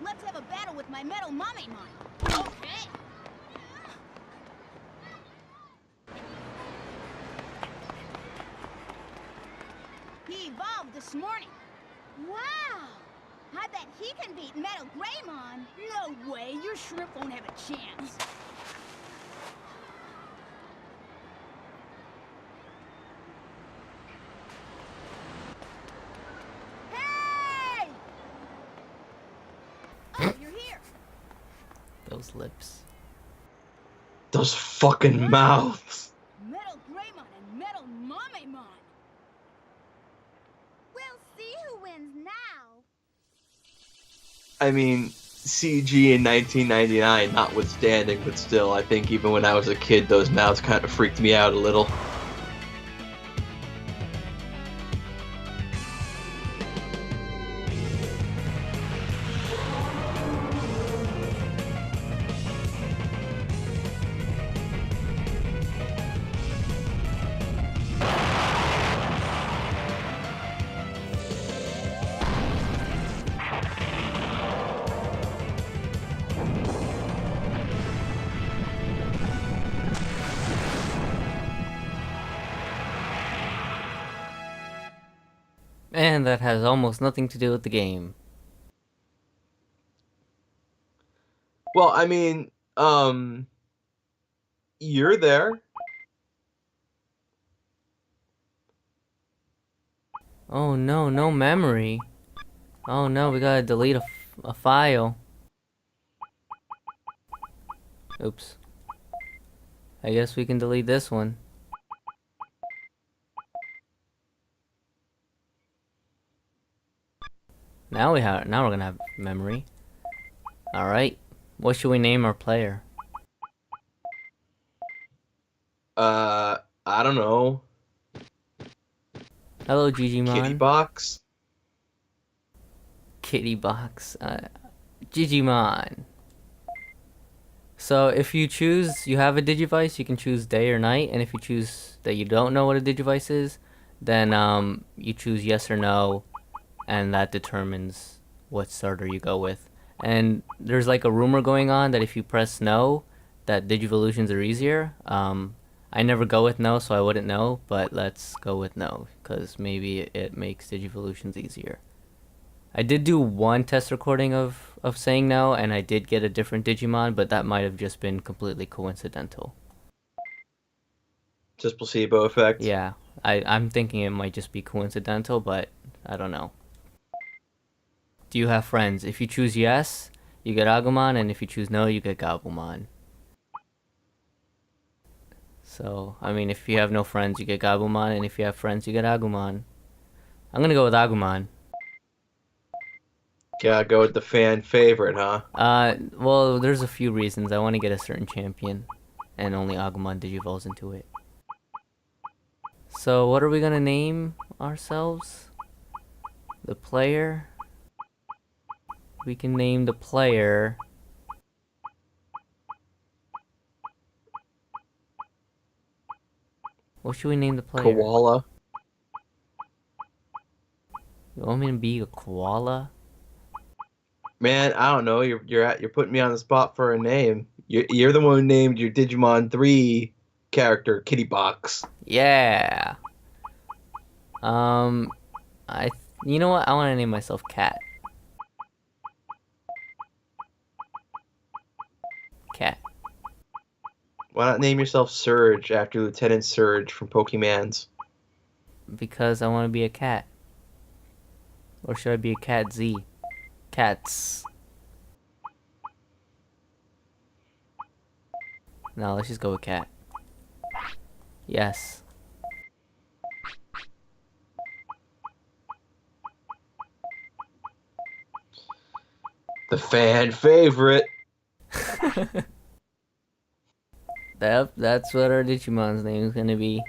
let's have a battle with my metal mommy mine. Okay. He evolved this morning. Wow! I bet he can beat Metal Greymon. No way, your shrimp won't have a chance. Hey! Oh, you're here. Those lips. Those fucking mouths. Metal Greymon and Metal Momemon. We'll see who wins now. I mean, CG in 1999 notwithstanding, but still, I think even when I was a kid, those mouths kind of freaked me out a little. And that has almost nothing to do with the game. Well, I mean, you're there. Oh no, no memory. Oh no, we gotta delete a file. Oops. I guess we can delete this one. Now we're gonna have memory. Alright. What should we name our player? I don't know. Hello, Digimon. Kitty box? Kitty box. Digimon. So if you choose, you have a Digivice, you can choose day or night, and if you choose that you don't know what a Digivice is, then you choose yes or no, and that determines what starter you go with. And there's like a rumor going on that if you press no, that Digivolutions are easier. I never go with no, so I wouldn't know, but let's go with no, because maybe it makes Digivolutions easier. I did do one test recording of saying no, and I did get a different Digimon, but that might have just been completely coincidental. Just placebo effect? Yeah, I'm thinking it might just be coincidental, but I don't know. Do you have friends? If you choose yes, you get Agumon, and if you choose no, you get Gabumon. So, I mean, if you have no friends, you get Gabumon, and if you have friends, you get Agumon. I'm gonna go with Agumon. Gotta go with the fan favorite, huh? Well, there's a few reasons. I want to get a certain champion, and only Agumon digivolves into it. So, what are we gonna name ourselves? The player? We can name the player... What should we name the player? Koala. You want me to be a koala? Man, I don't know. You're putting me on the spot for a name. You're the one who named your Digimon 3 character Kitty Box. Yeah. You know what? I want to name myself Cat. Cat. Why not name yourself Surge after Lieutenant Surge from Pokemans? Because I want to be a cat. Or should I be a Cat Z? Cats. No, let's just go with Cat. Yes. The fan favorite. Yep, that's what our Digimon's name is gonna be.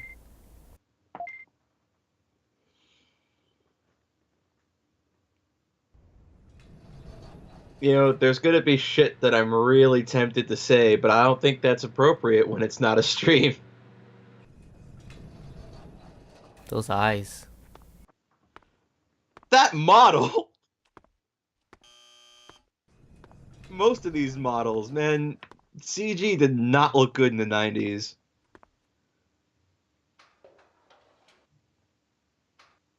You know, there's gonna be shit that I'm really tempted to say, but I don't think that's appropriate when it's not a stream. Those eyes. That model! most of these models, man, CG did not look good in the 90s.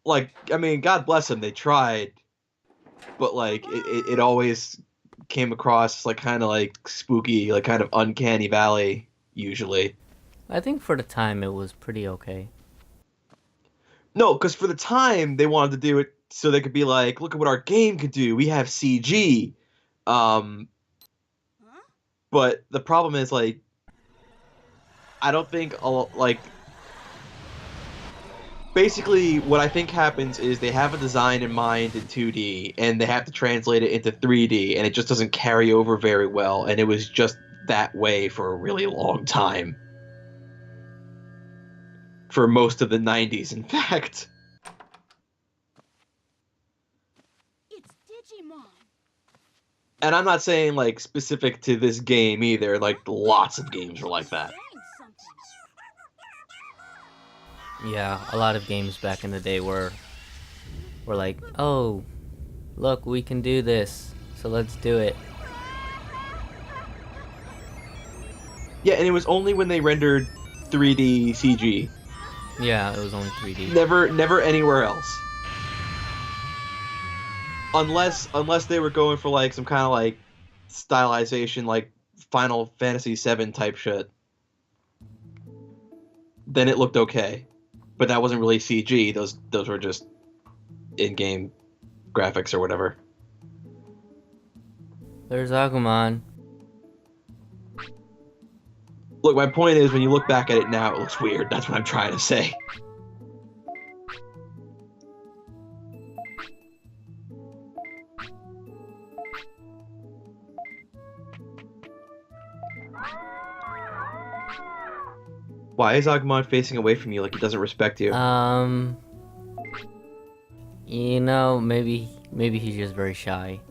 Like, I mean, God bless them, they tried, but like it always came across like kind of like spooky, like kind of uncanny valley usually. I think for the time it was pretty okay. No, because for the time they wanted to do it so they could be like, look at what our game could do. We have CG. Um, but the problem is like, I don't think like. Basically, what I think happens is they have a design in mind in 2D, and they have to translate it into 3D, and it just doesn't carry over very well, and it was just that way for a really long time. For most of the 90s, in fact. It's Digimon. And I'm not saying, like, specific to this game either, like, lots of games are like that. Saying something. Yeah, a lot of games back in the day were like, oh, look, we can do this, so let's do it. Yeah, and it was only when they rendered 3D CG. Yeah, it was only 3D. Never anywhere else. Unless they were going for like some kind of like stylization, like Final Fantasy VII type shit. Then it looked okay, but that wasn't really CG. Those were just in-game graphics or whatever. There's Agumon. Look, my point is, when you look back at it now, it looks weird. That's what I'm trying to say. Why is Agumon facing away from you like he doesn't respect you? You know, maybe he's just very shy.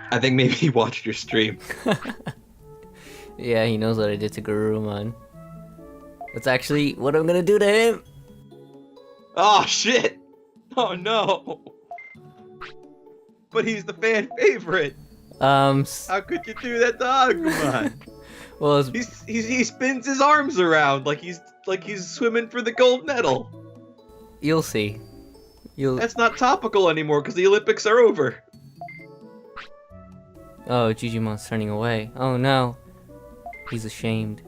I think maybe he watched your stream. Yeah, he knows what I did to Garurumon. That's actually what I'm gonna do to him! Oh, shit! Oh, no! But he's the fan favorite! How could you do that to Agumon? Well, he spins his arms around like he's swimming for the gold medal. you'll see. That's not topical anymore because the Olympics are over. Oh, Digimon's turning away. Oh no. He's ashamed.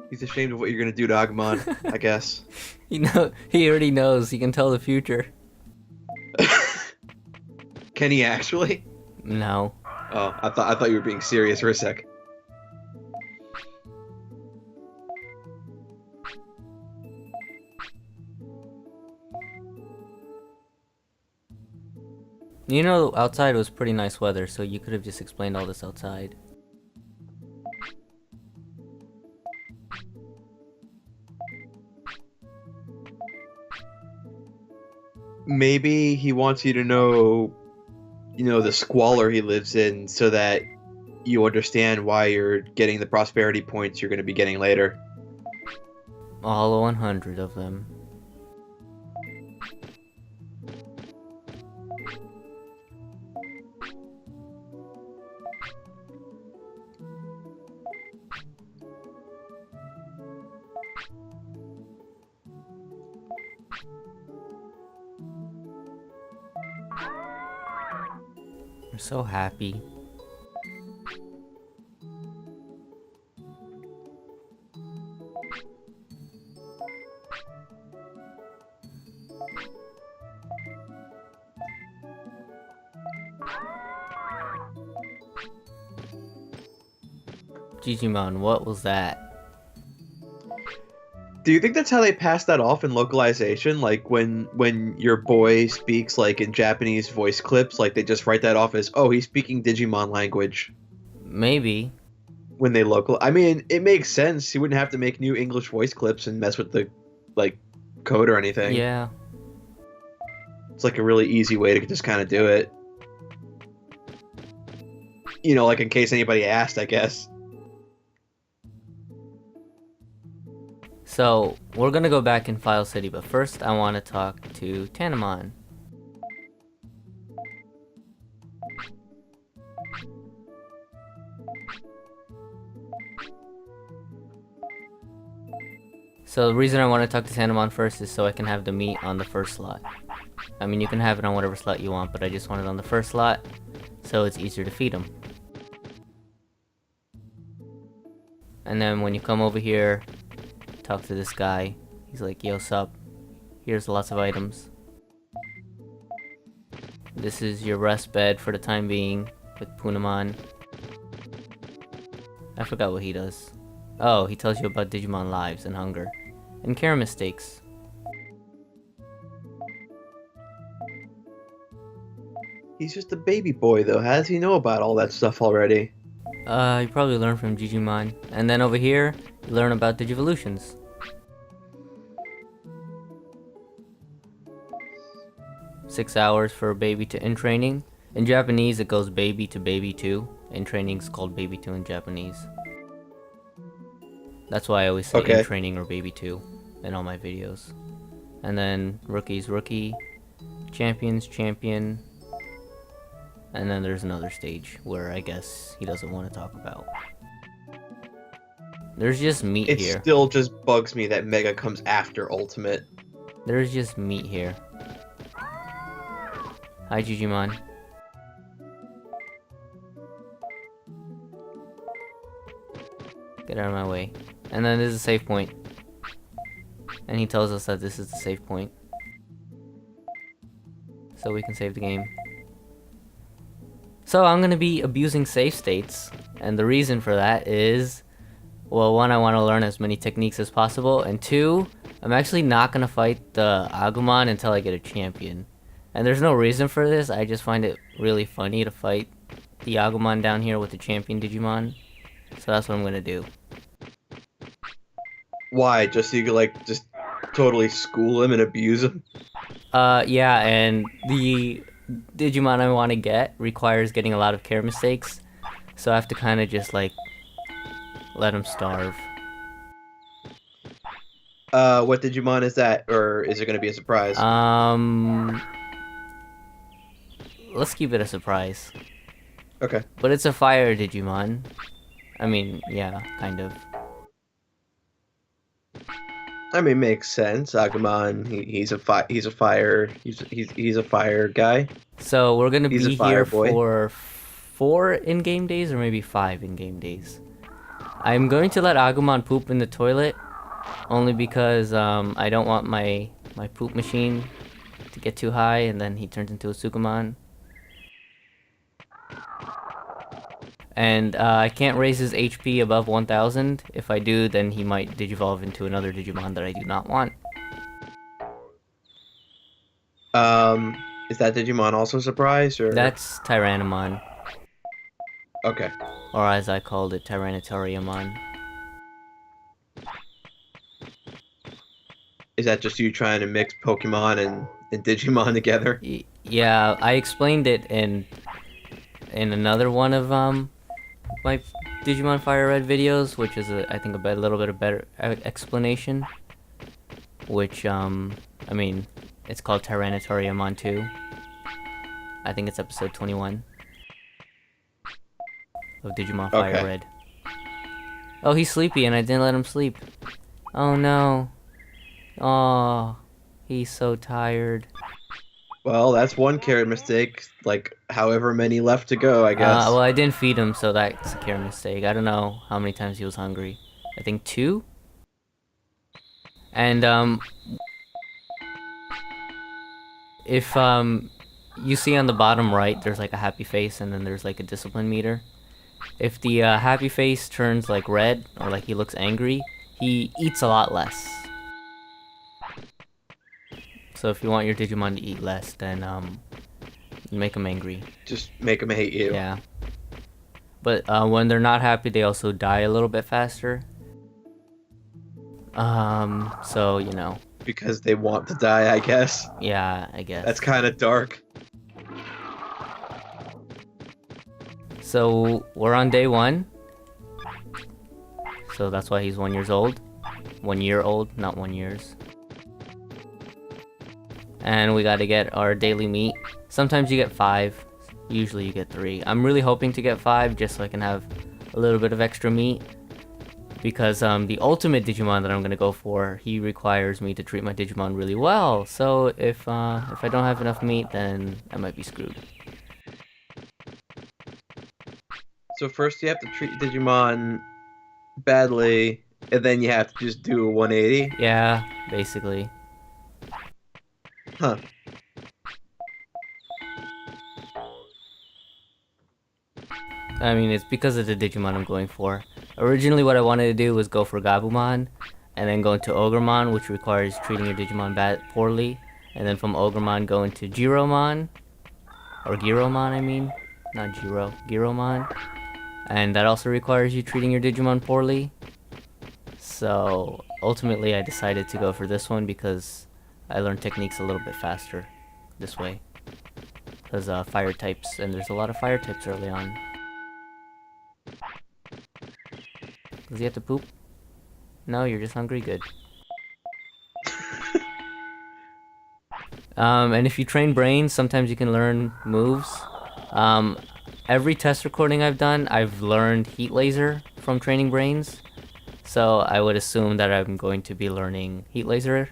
He's ashamed of what you're gonna do to Agumon, I guess. He already knows. He can tell the future. Can he actually? No. Oh, I thought you were being serious for a sec. You know, outside was pretty nice weather, so you could have just explained all this outside. Maybe he wants you to know, the squalor he lives in so that you understand why you're getting the prosperity points you're going to be getting later. All 100 of them. I'm so happy. Digimon, what was that? Do you think that's how they pass that off in localization? Like when your boy speaks like in Japanese voice clips, like they just write that off as, oh, he's speaking Digimon language. Maybe. When they I mean, it makes sense. You wouldn't have to make new English voice clips and mess with the like code or anything. Yeah. It's like a really easy way to just kind of do it. Like in case anybody asked, I guess. So, we're gonna go back in File City, but first I want to talk to Tanamon. So the reason I want to talk to Tanamon first is so I can have the meat on the first slot. I mean, you can have it on whatever slot you want, but I just want it on the first slot, so it's easier to feed him. And then when you come over here, talk to this guy. He's like, yo, sup? Here's lots of items. This is your rest bed for the time being with Punamon. I forgot what he does. Oh, he tells you about Digimon lives and hunger. And care mistakes. He's just a baby boy, though. How does he know about all that stuff already? You probably learn from Digimon. And then over here, you learn about Digivolutions. Six hours for baby to in training. In Japanese, it goes baby to baby 2. In training is called baby 2 in Japanese. That's why I always say in training or baby 2 in all my videos. And then rookie's rookie, champion's champion. And then there's another stage where I guess he doesn't want to talk about. There's just meat here. It still just bugs me that Mega comes after Ultimate. There's just meat here. Hi, Digimon. Get out of my way. And then there's a save point. And he tells us that this is the save point. So we can save the game. So I'm gonna be abusing save states. And the reason for that is, well, one, I want to learn as many techniques as possible. And two, I'm actually not gonna fight the Agumon until I get a champion. And there's no reason for this, I just find it really funny to fight the Agumon down here with the champion Digimon. So that's what I'm gonna do. Why? Just so you could, like, just totally school him and abuse him? Yeah, and the Digimon I want to get requires getting a lot of care mistakes. So I have to kind of just, like, let him starve. What Digimon is that? Or is it gonna be a surprise? Let's keep it a surprise. Okay. But it's a fire Digimon. I mean, yeah, kind of. I mean, makes sense. Agumon, he's a fire guy. So we're gonna He's a be fire here boy. for 4 in-game days, or maybe 5 in-game days. I'm going to let Agumon poop in the toilet, only because I don't want my poop machine to get too high, and then he turns into a Sukumon. And I can't raise his HP above 1000. If I do, then he might digivolve into another Digimon that I do not want. Is that Digimon also surprised, or? That's Tyrannomon. Okay. Or as I called it, Tyrannitoriamon. Is that just you trying to mix Pokemon and Digimon together? Yeah, I explained it in another one of my Digimon Fire Red videos, which is I think a little bit of better explanation. Which I mean, it's called Tyrannitoriamon 2. I think it's episode 21 of Digimon Fire Red. Oh, he's sleepy, and I didn't let him sleep. Oh no. Oh, he's so tired. Well, that's one care mistake. Like, however many left to go, I guess. Well, I didn't feed him, so that's a care mistake. I don't know how many times he was hungry. I think 2? And, if, you see on the bottom right, there's like a happy face, and then there's like a discipline meter. If the, happy face turns like red, or like he looks angry, he eats a lot less. So if you want your Digimon to eat less, then, make them angry. Just make them hate you. Yeah. But when they're not happy, they also die a little bit faster. So, you know. Because they want to die, I guess. Yeah, I guess. That's kind of dark. So, we're on day 1. So that's why he's 1 year old. 1 year old, not 1 years. And we gotta get our daily meat. Sometimes you get 5, usually you get 3. I'm really hoping to get 5 just so I can have a little bit of extra meat. Because the ultimate Digimon that I'm gonna go for, he requires me to treat my Digimon really well. So if I don't have enough meat, then I might be screwed. So first you have to treat Digimon badly, and then you have to just do a 180. Yeah, basically. Huh. I mean, it's because of the Digimon I'm going for. Originally, what I wanted to do was go for Gabumon, and then go into Agumon, which requires treating your Digimon poorly, and then from Agumon go into Giromon, or Giromon, I mean, not Giro, Giromon, and that also requires you treating your Digimon poorly. So ultimately, I decided to go for this one because I learned techniques a little bit faster this way. Because fire types, and there's a lot of fire types early on. Does he have to poop? No, you're just hungry? Good. And if you train brains, sometimes you can learn moves. Every test recording I've done, I've learned Heat Laser from training brains. So I would assume that I'm going to be learning Heat Laser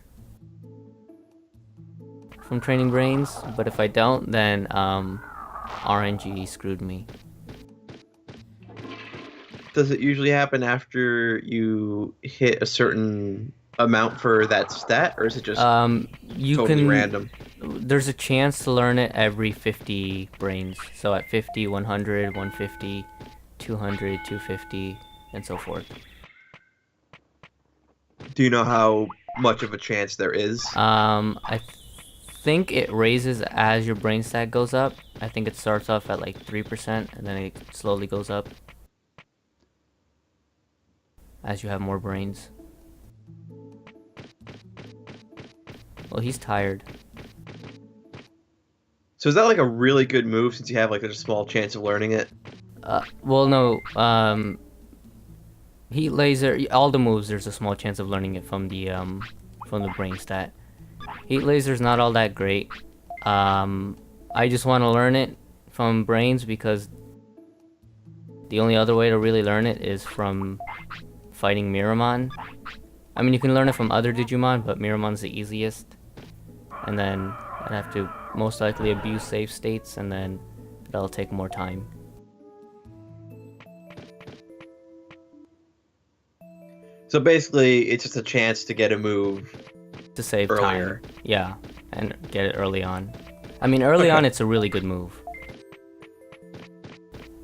from training brains. But if I don't, then RNG screwed me. Does it usually happen after you hit a certain amount for that stat, or is it just You totally can random? There's a chance to learn it every 50 brains. So at 50, 100, 150, 200, 250, and so forth. Do you know how much of a chance there is? I think it raises as your brain stat goes up. I think it starts off at like 3% and then it slowly goes up as you have more brains. Well, he's tired. So is that like a really good move since you have like a small chance of learning it? Well, no. Heat laser. All the moves, there's a small chance of learning it from the brain stat. Heat laser's not all that great. I just want to learn it from brains because the only other way to really learn it is from fighting Miramon. I mean, you can learn it from other Digimon, but Miramon's the easiest. And then I'd have to most likely abuse save states, and then that'll take more time. So basically, it's just a chance to get a move To save earlier. time. Yeah, and get it early on. I mean, early on, it's a really good move.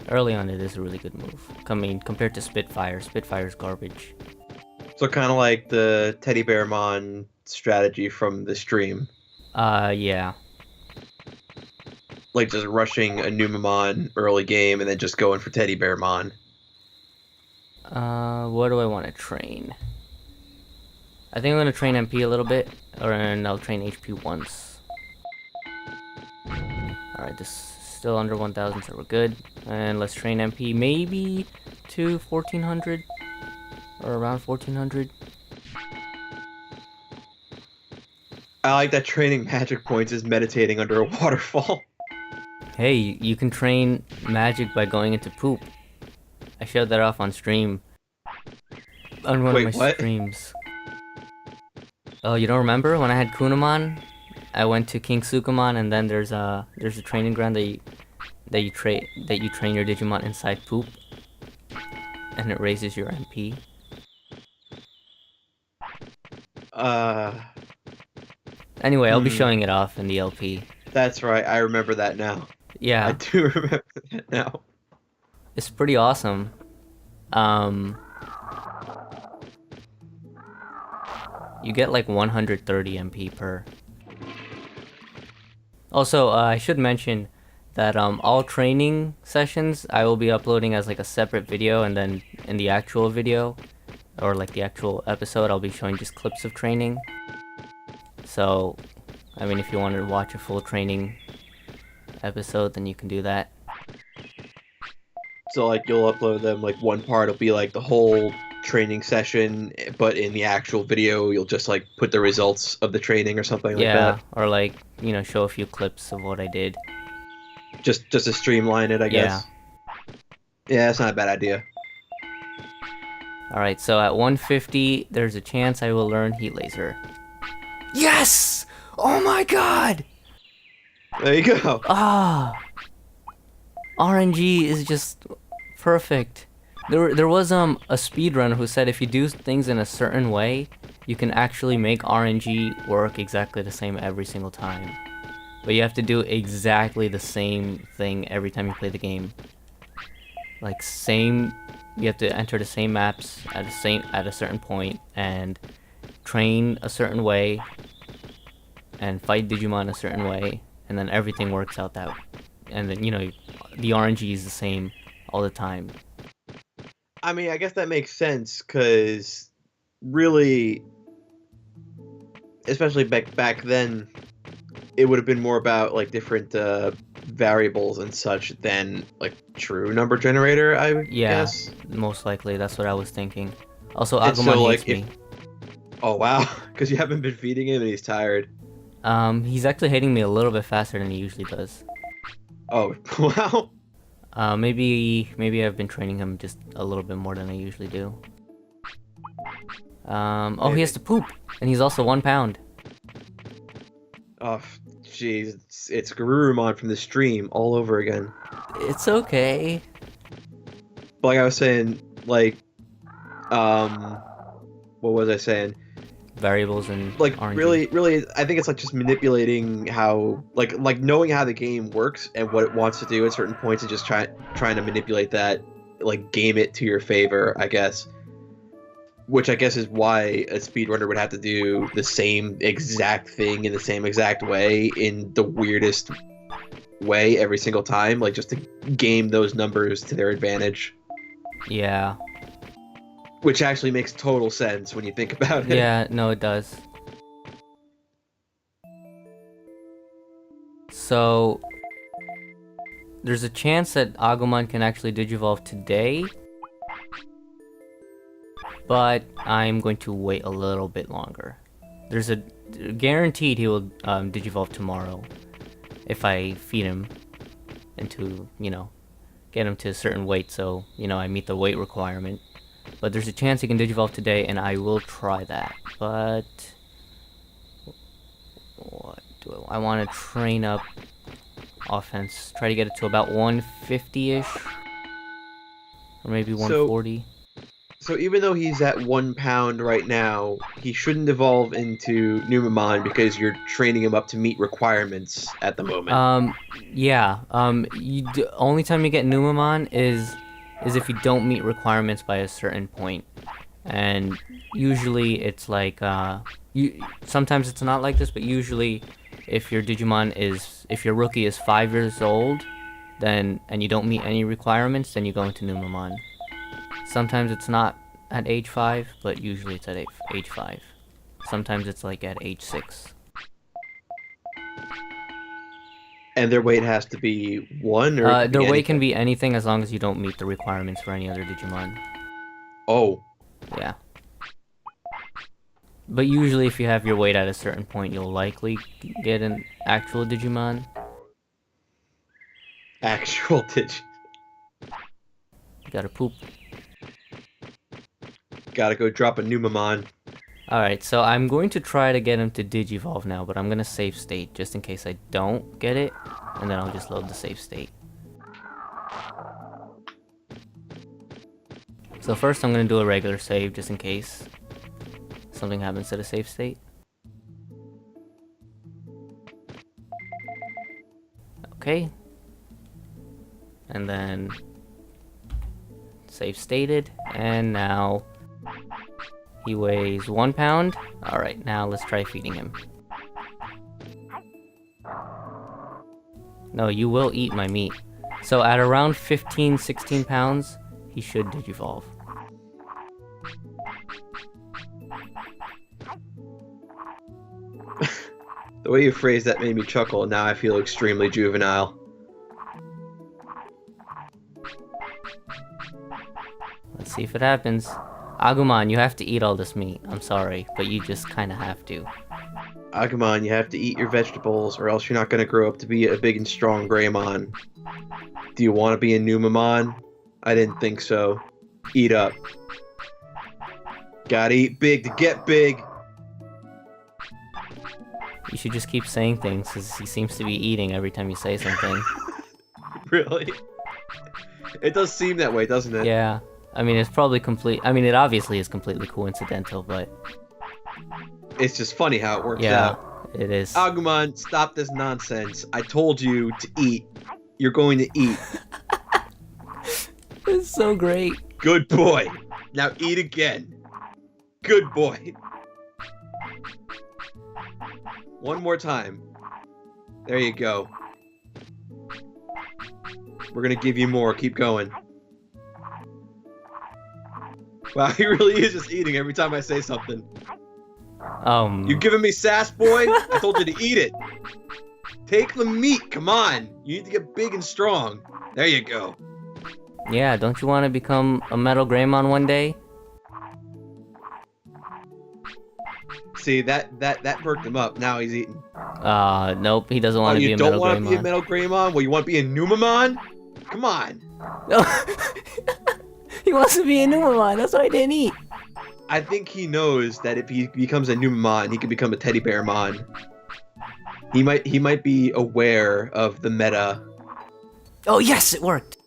Early on, it is a really good move. I mean, compared to Spitfire, Spitfire's garbage. So kind of like the Teddy Bearmon strategy from the stream. Yeah. Like just rushing a Numamon early game and then just going for Teddy Bearmon. What do I want to train? I think I'm gonna train MP a little bit, and I'll train HP once. Alright, this is still under 1000, so we're good. And let's train MP maybe to 1400, or around 1400. I like that training magic points is meditating under a waterfall. Hey, you can train magic by going into poop. I showed that off on stream. On one of my what? streams. Oh, you don't remember when I had Kunamon? I went to King Sukamon, and then there's a training ground that you train your Digimon inside poop, and it raises your MP. Anyway, I'll be showing it off in the LP. That's right. I remember that now. Yeah, I do remember that now. it's pretty awesome. You get like 130 MP per. Also, I should mention that all training sessions I will be uploading as like a separate video, and then in the actual video, or like the actual episode, I'll be showing just clips of training. So, I mean, if you want to watch a full training episode, then you can do that. So like you'll upload them, like one part will be like the whole training session, but in the actual video, you'll just like put the results of the training or something like Yeah, that. or like, you know, show a few clips of what I did. Just to streamline it, I guess. Yeah, that's not a bad idea. Alright, so at 150, there's a chance I will learn Heat Laser. Yes! Oh my god! There you go. Ah! RNG is just perfect. There was a speedrunner who said if you do things in a certain way, you can actually make RNG work exactly the same every single time. But you have to do exactly the same thing every time you play the game. Like you have to enter the same maps at a certain point and train a certain way and fight Digimon a certain way, and then everything works out that way. And then, you know, the RNG is the same all the time. I mean, I guess that makes sense, because really, especially back then, it would have been more about like different variables and such than like true number generator, I would guess. Most likely, that's what I was thinking. Also, And Agumon so, like, hates me. Oh wow, because you haven't been feeding him and he's tired. He's actually hitting me a little bit faster than he usually does. Oh, wow. Maybe I've been training him just a little bit more than I usually do. Oh, he has to poop, and he's also 1 pound. Oh, jeez, it's Garurumon from the stream all over again. It's okay. But like I was saying, like, what was I saying? Variables and Like, RNG. really, I think it's like just manipulating how, like knowing how the game works and what it wants to do at certain points, and just trying to manipulate that, like game it to your favor, I guess. Which I guess is why a speedrunner would have to do the same exact thing in the same exact way in the weirdest way every single time, like just to game those numbers to their advantage. Yeah. Which actually makes total sense when you think about it. Yeah, no, it does. So, there's a chance that Agumon can actually Digivolve today, but I'm going to wait a little bit longer. There's a guaranteed he will Digivolve tomorrow if I feed him into, you know, get him to a certain weight, so, you know, I meet the weight requirement. But there's a chance he can Digivolve today, and I will try that. But what do I want to train up offense? Try to get it to about 150-ish, or maybe 140. So even though he's at 1 pound right now, he shouldn't evolve into Numemon because you're training him up to meet requirements at the moment. Yeah. Only time you get Numemon is if you don't meet requirements by a certain point. And usually it's like, sometimes it's not like this, but usually if your rookie is 5 years old, and you don't meet any requirements, then you go into Numemon. Sometimes it's not at age 5, but usually it's at age 5. Sometimes it's like at age 6. And their weight has to be 1, or their weight can be anything as long as you don't meet the requirements for any other Digimon. Oh. Yeah. But usually if you have your weight at a certain point, you'll likely get an actual Digimon. Actual Digimon. You gotta poop. Gotta go drop a Numemon. Alright, so I'm going to try to get him to Digivolve now, but I'm gonna save state just in case I don't get it, and then I'll just load the save state. So first I'm gonna do a regular save just in case something happens to the save state. Okay. And then save stated, and now he weighs 1 pound. Alright, now let's try feeding him. No, you will eat my meat. So at around 15-16 pounds, he should Digivolve. The way you phrased that made me chuckle, and now I feel extremely juvenile. Let's see if it happens. Agumon, you have to eat all this meat. I'm sorry, but you just kind of have to. Agumon, you have to eat your vegetables, or else you're not going to grow up to be a big and strong Greymon. Do you want to be a Numamon? I didn't think so. Eat up. Gotta eat big to get big. You should just keep saying things, because he seems to be eating every time you say something. Really? It does seem that way, doesn't it? Yeah. I mean, it's probably it obviously is completely coincidental, but... It's just funny how it works yeah, out. it is. Agumon, stop this nonsense. I told you to eat. You're going to eat. It's so great. Good boy. Now eat again. Good boy. One more time. There you go. We're gonna give you more. Keep going. Wow, he really is just eating every time I say something. You giving me sass, boy? I told you to eat it. Take the meat, come on. You need to get big and strong. There you go. Yeah, don't you want to become a Metal Greymon one day? See, that perked him up. Now he's eating. Nope, he doesn't want to be a Metal Greymon. You don't want to be a Metal Greymon? Well, you want to be a Numamon? Come on. No. He wants to be a Numamon, that's why I didn't eat. I think he knows that if he becomes a Numamon, he can become a Teddy Bearmon. He might be aware of the meta. Oh yes, it worked!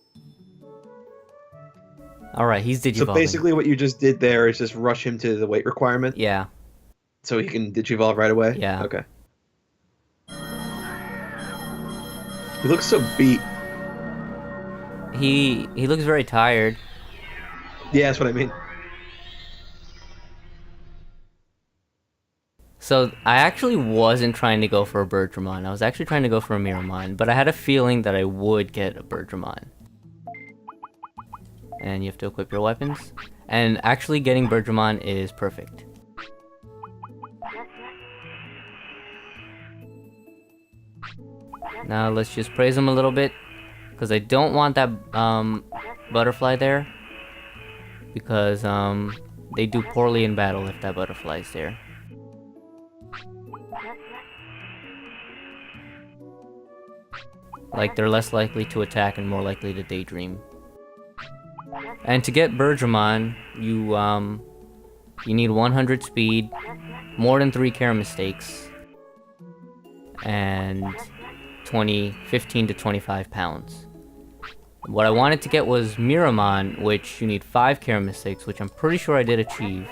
Alright, he's digivolving. So basically what you just did there is just rush him to the weight requirement? Yeah. So he can digivolve right away? Yeah. Okay. He looks so beat. He looks very tired. Yeah, that's what I mean. So, I actually wasn't trying to go for a Birdramon. I was actually trying to go for a Miramon, but I had a feeling that I would get a Birdramon. And you have to equip your weapons. And actually getting Birdramon is perfect. Now let's just praise him a little bit, because I don't want that butterfly there, because they do poorly in battle if that butterfly's there. Like, they're less likely to attack and more likely to daydream. And to get Birdramon, you need 100 speed, more than 3 care mistakes, and 15 to 25 pounds. What I wanted to get was Miramon, which you need 5 care mistakes, which I'm pretty sure I did achieve,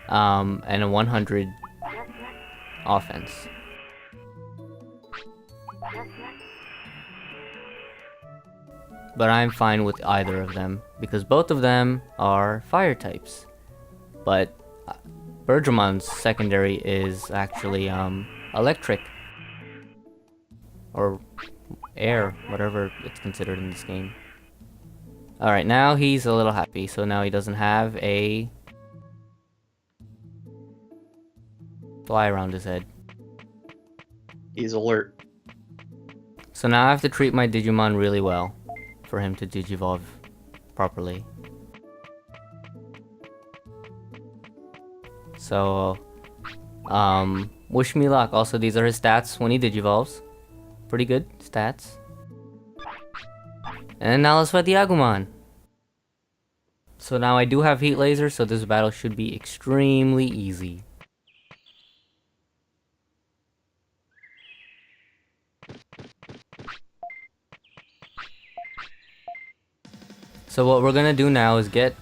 and a 100 offense. But I'm fine with either of them, because both of them are fire types. But Birdраmon's secondary is actually electric. Or air, whatever it's considered in this game. Alright, now he's a little happy, so now he doesn't have a fly around his head. He's alert. So now I have to treat my Digimon really well for him to digivolve properly. So, wish me luck. Also, these are his stats when he digivolves. Pretty good stats. And now let's fight the Agumon. So now I do have Heat Laser, so this battle should be extremely easy. So what we're gonna do now is get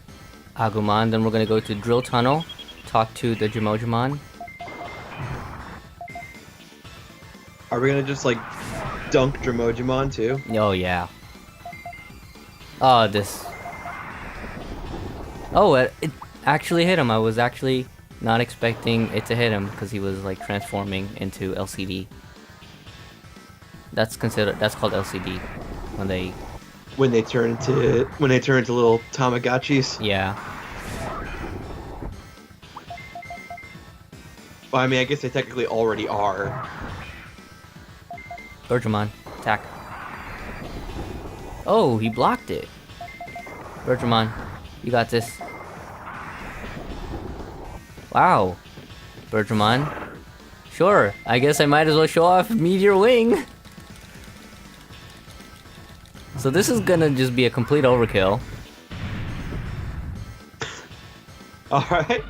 Agumon, then we're gonna go to Drill Tunnel, talk to the Jimojimon. Are we gonna just like dunk Dromojimon too? Oh yeah. Oh, this. Oh, it actually hit him. I was actually not expecting it to hit him because he was like transforming into LCD. That's called LCD when they turn into little Tamagotchis. Yeah. Well, I mean, I guess they technically already are. Birdramon, attack. Oh, he blocked it. Birdramon, you got this. Wow. Bergermon. Sure, I guess I might as well show off Meteor Wing. So this is gonna just be a complete overkill. Alright.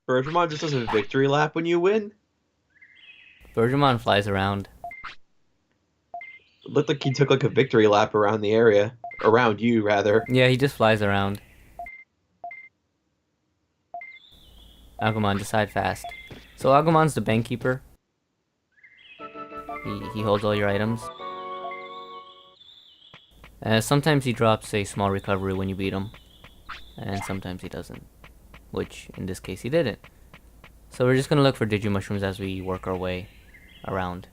Bergermon just does a victory lap when you win? Bergermon flies around. It looked like he took like a victory lap around the area. Around you, rather. Yeah, he just flies around. Agumon, decide fast. So Agumon's the bank keeper. He holds all your items. Sometimes he drops a small recovery when you beat him. And sometimes he doesn't. Which, in this case, he didn't. So we're just gonna look for Digimushrooms as we work our way around.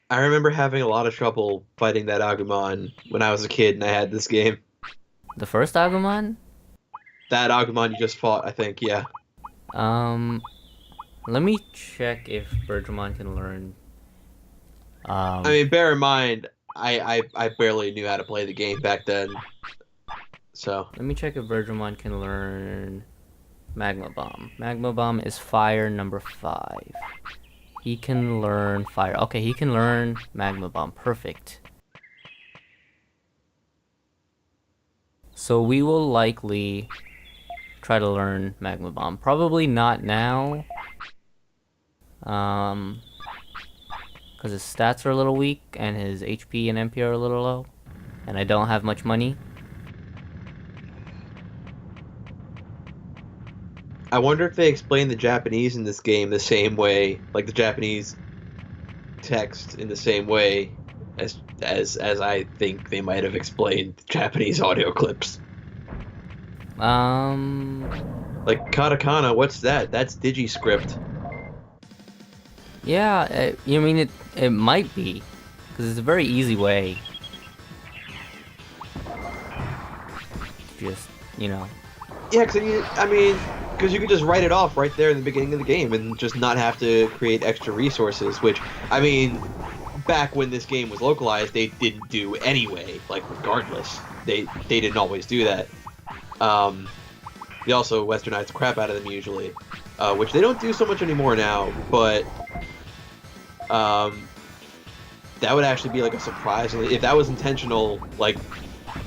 I remember having a lot of trouble fighting that Agumon when I was a kid and I had this game. The first Agumon? That Agumon you just fought, I think, yeah. Let me check if Bergermon can learn. I mean, bear in mind, I barely knew how to play the game back then. So. Let me check if Bergermon can learn Magma Bomb. Magma Bomb is fire number 5. He can learn fire. Okay, he can learn Magma Bomb. Perfect. So we will likely try to learn Magma Bomb. Probably not now. Because his stats are a little weak and his HP and MP are a little low. And I don't have much money. I wonder if they explain the Japanese in this game the same way, like the Japanese text in the same way as I think they might have explained Japanese audio clips. Like katakana, what's that? That's DigiScript. Yeah, I mean it might be, because it's a very easy way. Just, you know. Yeah, because you could just write it off right there in the beginning of the game and just not have to create extra resources, which, I mean, back when this game was localized, they didn't do anyway, like, regardless. They didn't always do that. They also westernized the crap out of them usually, which they don't do so much anymore now, but that would actually be like a surprisingly, if that was intentional, like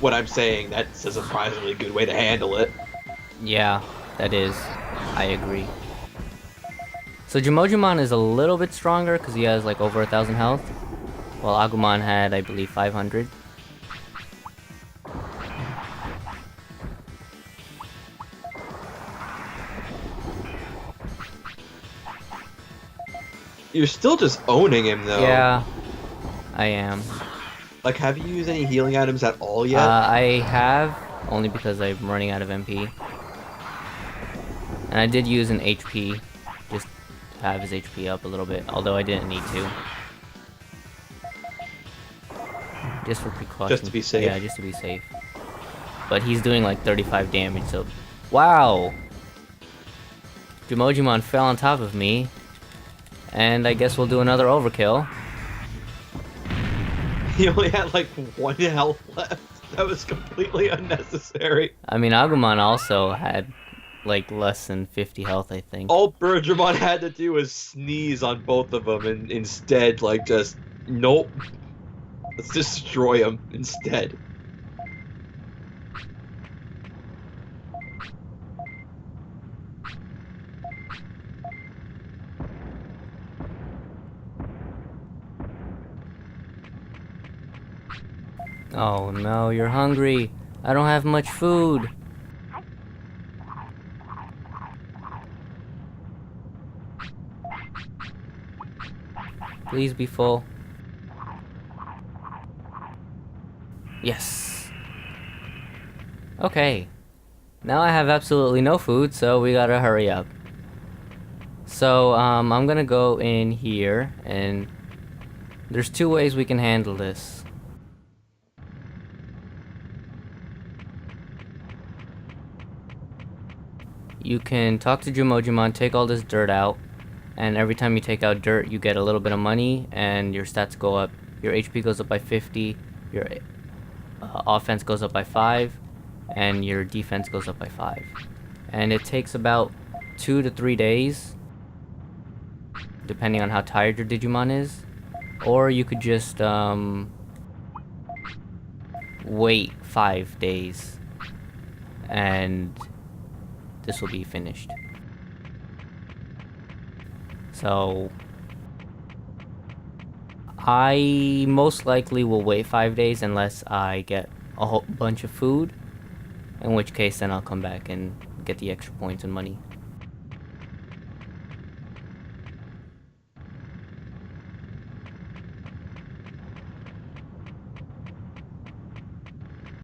what I'm saying, that's a surprisingly good way to handle it. Yeah, that is. I agree. So Jimojimon is a little bit stronger because he has like over 1,000 health, while Agumon had, I believe, 500. You're still just owning him, though. Yeah, I am. Like, have you used any healing items at all yet? I have, only because I'm running out of MP. And I did use an HP, just to have his HP up a little bit, although I didn't need to. Just for precaution. Just to be safe. Yeah, just to be safe. But he's doing like 35 damage, so... Wow! Jimojimon fell on top of me. And I guess we'll do another overkill. He only had like 1 health left. That was completely unnecessary. I mean, Agumon also had like less than 50 health, I think. All Bergermon had to do was sneeze on both of them and instead, like, just, nope. Let's destroy them instead. Oh no, you're hungry. I don't have much food. Please be full. Yes. Okay. Now I have absolutely no food, so we gotta hurry up. So, I'm gonna go in here, and there's 2 ways we can handle this. You can talk to Jimojimon, take all this dirt out, and every time you take out dirt, you get a little bit of money, and your stats go up. Your HP goes up by 50, your offense goes up by 5, and your defense goes up by 5. And it takes about 2 to 3 days, depending on how tired your Digimon is. Or you could just wait 5 days, and this will be finished. So I most likely will wait 5 days unless I get a whole bunch of food, in which case then I'll come back and get the extra points and money.